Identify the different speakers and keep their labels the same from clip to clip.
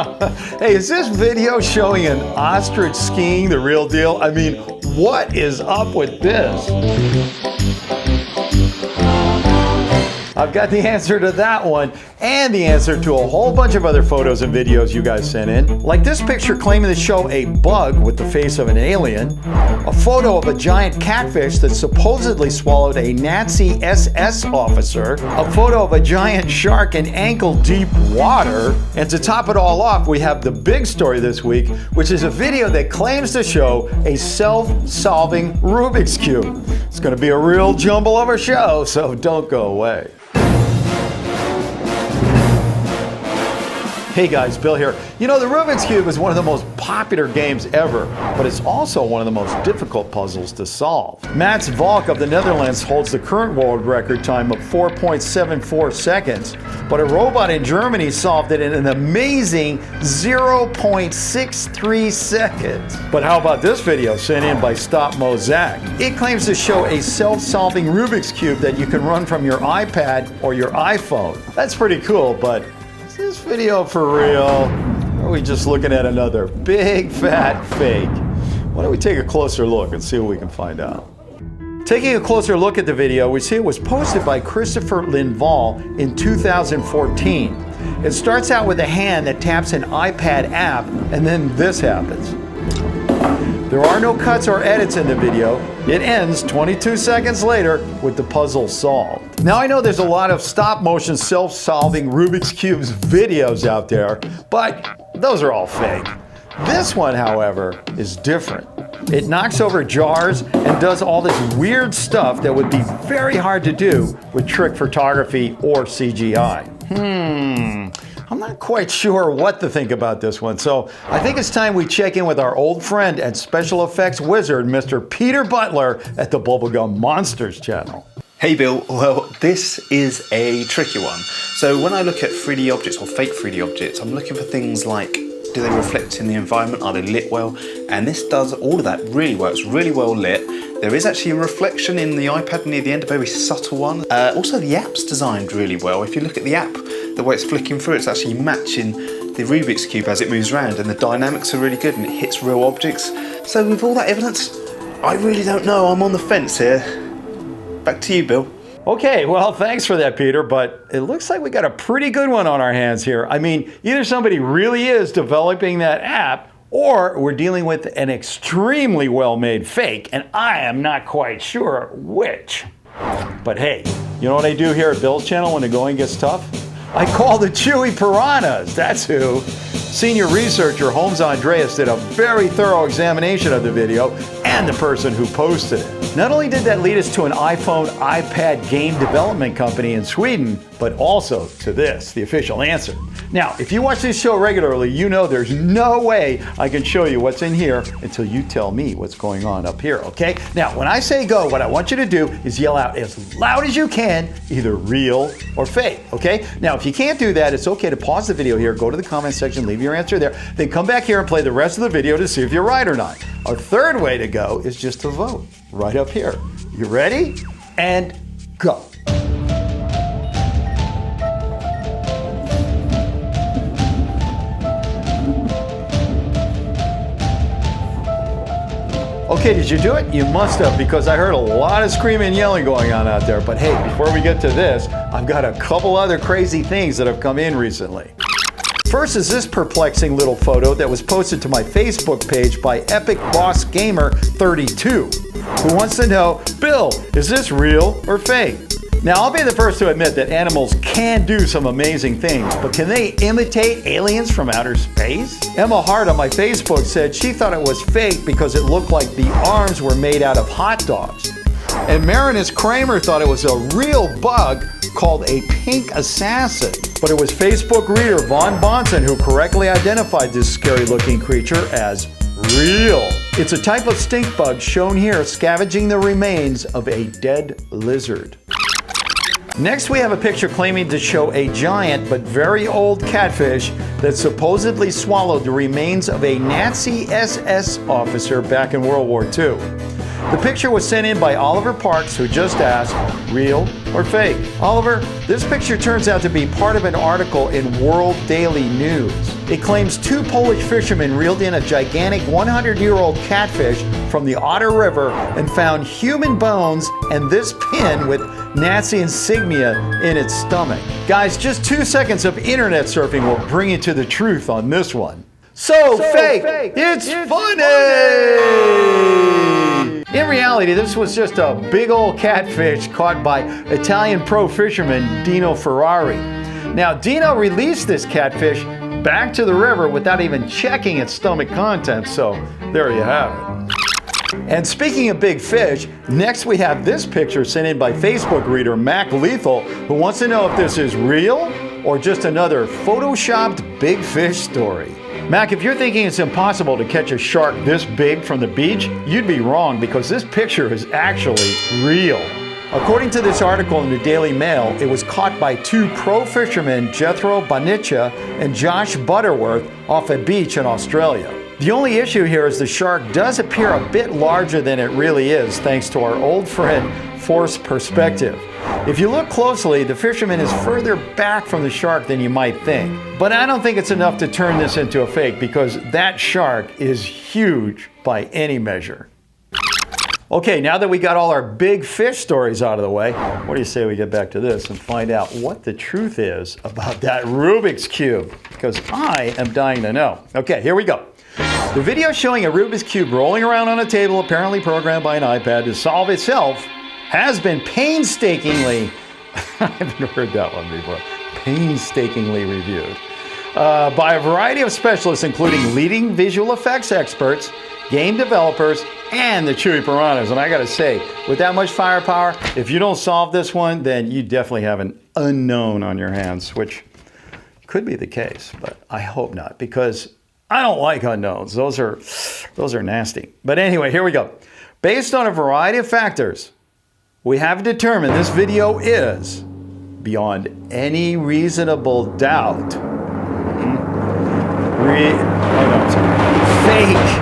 Speaker 1: Hey, is this video showing an ostrich skiing the real deal? I mean, what is up with this? I've got the answer to that one and the answer to a whole bunch of other photos and videos you guys sent in. Like this picture claiming to show a bug with the face of an alien, a photo of a giant catfish that supposedly swallowed a Nazi SS officer, a photo of a giant shark in ankle-deep water, and to top it all off, we have the big story this week, which is a video that claims to show a self-solving Rubik's Cube. It's going to be a real jumble of a show, so don't go away. Hey guys, Bill here. You know, the Rubik's Cube is one of the most popular games ever, but it's also one of the most difficult puzzles to solve. Mats Valk of the Netherlands holds the current world record time of 4.74 seconds, but a robot in Germany solved it in an amazing 0.63 seconds. But how about this video sent in by Stop Mo Zach? It claims to show a self-solving Rubik's Cube that you can run from your iPad or your iPhone. That's pretty cool, but is this video for real? Or are we just looking at another big fat fake? Why don't we take a closer look and see what we can find out? Taking a closer look at the video, we see it was posted by Christopher Lindvall in 2014. It starts out with a hand that taps an iPad app, and then this happens. There are no cuts or edits in the video. It ends 22 seconds later with the puzzle solved. Now I know there's a lot of stop-motion self-solving Rubik's Cubes videos out there, but those are all fake. This one, however, is different. It knocks over jars and does all this weird stuff that would be very hard to do with trick photography or CGI. I'm not quite sure what to think about this one, so I think it's time we check in with our old friend and special effects wizard, Mr. Peter Butler at the Bubblegum Monsters channel.
Speaker 2: Hey Bill, well this is a tricky one. So when I look at 3D objects or fake 3D objects, I'm looking for things like, do they reflect in the environment? Are they lit well? And this does all of that really well. It's really well lit. There is actually a reflection in the iPad near the end, a very subtle one. Also the app's designed really well. If you look at the app, the way it's flicking through, it's actually matching the Rubik's Cube as it moves around, and the dynamics are really good and it hits real objects. So with all that evidence, I really don't know. I'm on the fence here. Back to you, Bill.
Speaker 1: Okay, well, thanks for that, Peter, but it looks like we got a pretty good one on our hands here. I mean, either somebody really is developing that app, or we're dealing with an extremely well-made fake, and I am not quite sure which. But hey, you know what I do here at Bill's channel when the going gets tough? I call the chewy piranhas, that's who. Senior researcher Holmes Andreas did a very thorough examination of the video and the person who posted it. Not only did that lead us to an iPhone, iPad game development company in Sweden, but also to this, the official answer. Now, if you watch this show regularly, you know there's no way I can show you what's in here until you tell me what's going on up here, okay? Now, when I say go, what I want you to do is yell out as loud as you can, either real or fake, okay? Now, if you can't do that, it's okay to pause the video here, go to the comment section, leave your answer there, then come back here and play the rest of the video to see if you're right or not. A third way to go is just to vote right up here. You ready? And go. Okay, did you do it? You must have, because I heard a lot of screaming and yelling going on out there. But hey, before we get to this, I've got a couple other crazy things that have come in recently. First is this perplexing little photo that was posted to my Facebook page by Epic Boss Gamer 32, who wants to know, Bill, is this real or fake? Now, I'll be the first to admit that animals can do some amazing things, but can they imitate aliens from outer space? Emma Hart on my Facebook said she thought it was fake because it looked like the arms were made out of hot dogs. And Marinus Kramer thought it was a real bug called a pink assassin. But it was Facebook reader Von Bonson who correctly identified this scary-looking creature as real. It's a type of stink bug shown here scavenging the remains of a dead lizard. Next, we have a picture claiming to show a giant but very old catfish that supposedly swallowed the remains of a Nazi SS officer back in World War II. The picture was sent in by Oliver Parks, who just asked, real or fake? Oliver, this picture turns out to be part of an article in World Daily News. It claims 2 Polish fishermen reeled in a gigantic 100-year-old catfish from the Otter River and found human bones and this pin with Nazi insignia in its stomach. Guys, just 2 seconds of internet surfing will bring you to the truth on this one. So fake, it's funny! In reality, this was just a big old catfish caught by Italian pro fisherman Dino Ferrari. Now, Dino released this catfish back to the river without even checking its stomach contents, so there you have it. And speaking of big fish, next we have this picture sent in by Facebook reader Mac Lethal, who wants to know if this is real or just another photoshopped big fish story. Mac, if you're thinking it's impossible to catch a shark this big from the beach, you'd be wrong because this picture is actually real. According to this article in the Daily Mail, it was caught by 2 pro fishermen, Jethro Bonniccia and Josh Butterworth, off a beach in Australia. The only issue here is the shark does appear a bit larger than it really is, thanks to our old friend forced perspective. If you look closely, the fisherman is further back from the shark than you might think. But I don't think it's enough to turn this into a fake because that shark is huge by any measure. Okay, now that we got all our big fish stories out of the way, what do you say we get back to this and find out what the truth is about that Rubik's Cube? Because I am dying to know. Okay, here we go. The video showing a Rubik's Cube rolling around on a table, apparently programmed by an iPad to solve itself, has been painstakingly, I haven't heard that one before, painstakingly reviewed by a variety of specialists, including leading visual effects experts, game developers, and the Chewy Piranhas. And I gotta say, with that much firepower, if you don't solve this one, then you definitely have an unknown on your hands, which could be the case, but I hope not, because I don't like unknowns. Those are nasty. But anyway, here we go. Based on a variety of factors, we have determined this video is, beyond any reasonable doubt, fake.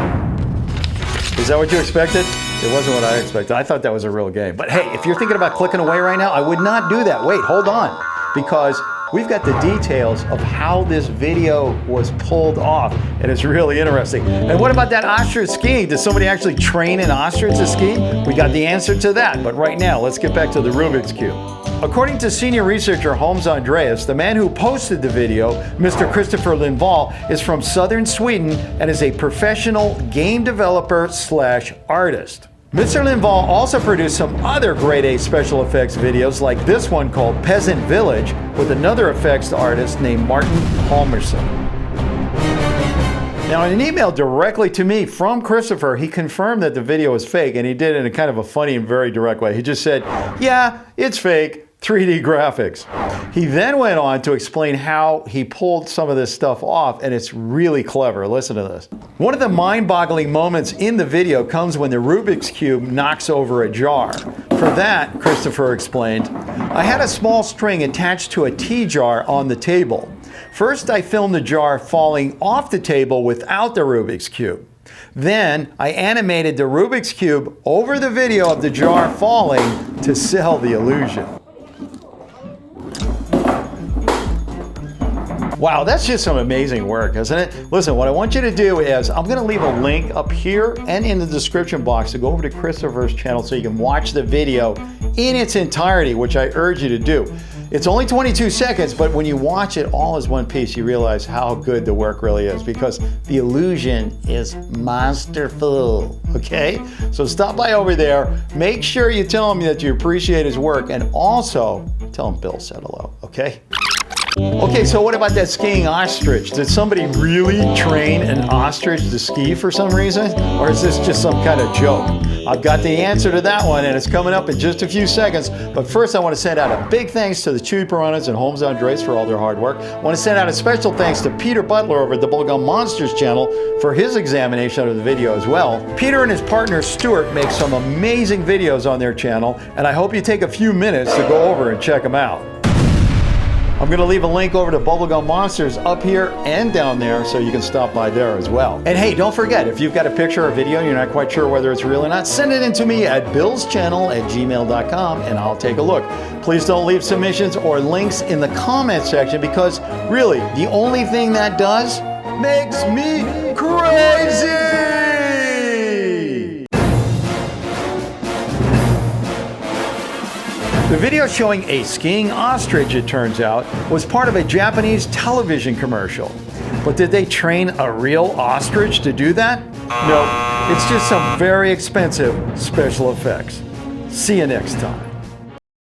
Speaker 1: Is that what you expected? It wasn't what I expected. I thought that was a real game. But hey, if you're thinking about clicking away right now, I would not do that. Wait, hold on. Because we've got the details of how this video was pulled off, and it's really interesting. And what about that ostrich skiing? Did somebody actually train an ostrich to ski? We got the answer to that, but right now, let's get back to the Rubik's Cube. According to senior researcher Holmes Andreas, the man who posted the video, Mr. Christopher Lindvall, is from southern Sweden and is a professional game developer / artist. Mr. Lindvall also produced some other grade A special effects videos like this one called Peasant Village with another effects artist named Martin Palmerson. Now, in an email directly to me from Christopher, he confirmed that the video was fake, and he did it in a kind of a funny and very direct way. He just said, yeah, it's fake, 3D graphics. He then went on to explain how he pulled some of this stuff off, and it's really clever. Listen to this. One of the mind-boggling moments in the video comes when the Rubik's Cube knocks over a jar. For that, Christopher explained, I had a small string attached to a tea jar on the table. First, I filmed the jar falling off the table without the Rubik's Cube. Then, I animated the Rubik's Cube over the video of the jar falling to sell the illusion. Wow, that's just some amazing work, isn't it? Listen, what I want you to do is, I'm gonna leave a link up here and in the description box to go over to Christopher's channel so you can watch the video in its entirety, which I urge you to do. It's only 22 seconds, but when you watch it all as one piece, you realize how good the work really is because the illusion is masterful, okay? So stop by over there, make sure you tell him that you appreciate his work, and also tell him Bill said hello, okay? Okay, so what about that skiing ostrich? Did somebody really train an ostrich to ski for some reason? Or is this just some kind of joke? I've got the answer to that one, and it's coming up in just a few seconds. But first, I want to send out a big thanks to the Chewy Piranhas and Holmes Andres for all their hard work. I want to send out a special thanks to Peter Butler over at the Bubblegum Monsters channel for his examination of the video as well. Peter and his partner Stuart make some amazing videos on their channel, and I hope you take a few minutes to go over and check them out. I'm going to leave a link over to Bubblegum Monsters up here and down there so you can stop by there as well. And hey, don't forget, if you've got a picture or video and you're not quite sure whether it's real or not, send it in to me at billschannel@gmail.com and I'll take a look. Please don't leave submissions or links in the comment section because really, the only thing that does makes me crazy! The video showing a skiing ostrich, it turns out, was part of a Japanese television commercial. But did they train a real ostrich to do that? No, it's just some very expensive special effects. See you next time.